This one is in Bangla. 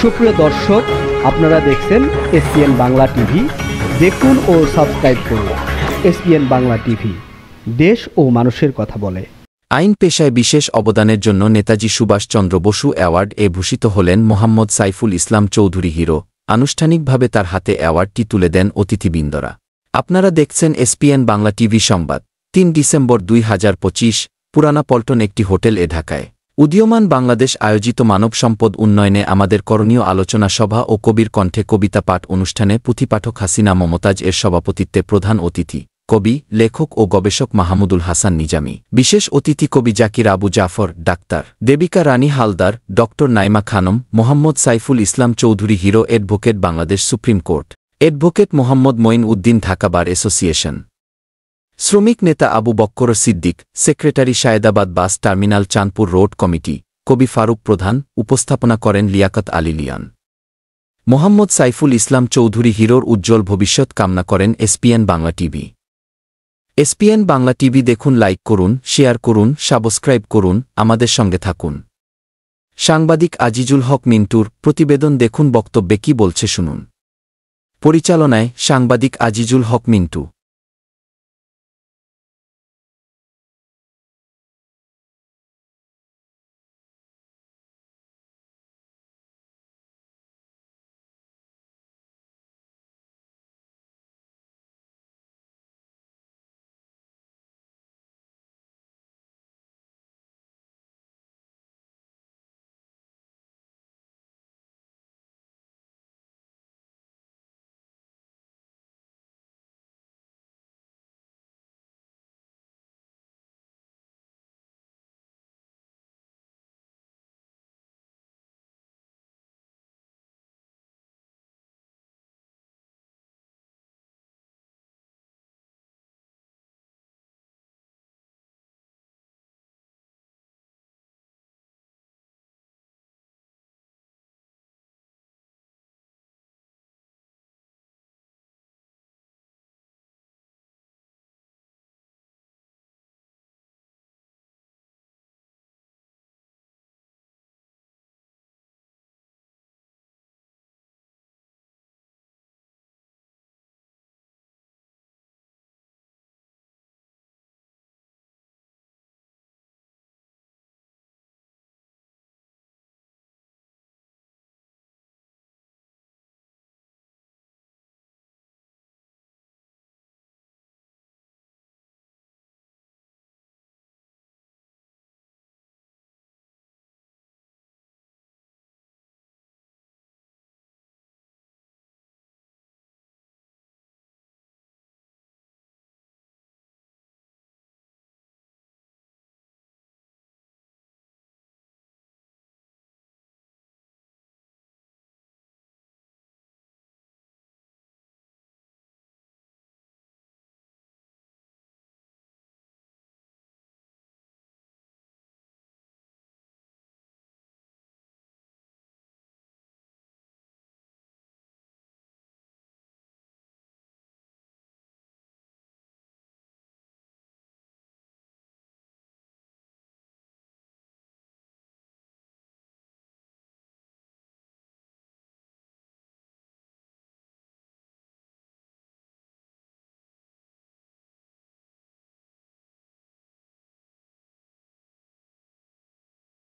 সুপ্রিয় দর্শক, আপনারা দেখছেন এসপিএন বাংলা টিভি। দেখুন ও সাবস্ক্রাইব করুন এসপিএন বাংলা টিভি, দেশ ও মানুষের কথা বলে। আইন পেশায় বিশেষ অবদানের জন্য নেতাজি সুভাষচন্দ্র বসু অ্যাওয়ার্ড এ ভূষিত হলেন মোহাম্মদ সাইফুল ইসলাম চৌধুরী হিরো। আনুষ্ঠানিকভাবে তার হাতে অ্যাওয়ার্ডটি তুলে দেন অতিথিবৃন্দরা। আপনারা দেখছেন এসপিএন বাংলা টিভি সংবাদ। ৩ ডিসেম্বর ২০২৫, পুরানা পল্টন একটি হোটেল ঢাকায়। উদীয়মান বাংলাদেশ আয়োজিত মানব সম্পদ উন্নয়নে আমাদের করণীয় আলোচনা সভা ও কবির কণ্ঠে কবিতা পাঠ অনুষ্ঠানে পুঁথিপাঠক হাসিনা মমতাজ এর সভাপতিত্বে প্রধান অতিথি কবি, লেখক ও গবেষক মাহমুদুল হাসান নিজামী, বিশেষ অতিথি কবি জাকির আবু জাফর, ডাক্তার Debika Rani Haldar, doctor Naima Khanam, Mohammad Saiful Islam Chowdhury hero, advocate Bangladesh supreme court, advocate Mohammad Moin Uddin, Dhaka bar association, শ্রমিক নেতা Abu Bakkar Siddique, secretary Shayedabad bus terminal Chandpur road committee, কবি ফারুক প্রধান। উপস্থাপনা করেন লিয়াকত আলী লিয়ান। মোহাম্মদ সাইফুল ইসলাম চৌধুরী হিরোর উজ্জ্বল ভবিষ্যৎ কামনা করেন SPN Bangla TV. SPN Bangla TV দেখুন, লাইক করুন, শেয়ার করুন, সাবস্ক্রাইব করুন, আমাদের সঙ্গে থাকুন। সাংবাদিক আজিজুল হক মিন্টুর প্রতিবেদন দেখুন, বক্তব্যে কি বলছে শুনুন। পরিচালনায় সাংবাদিক আজিজুল হক মিন্টু।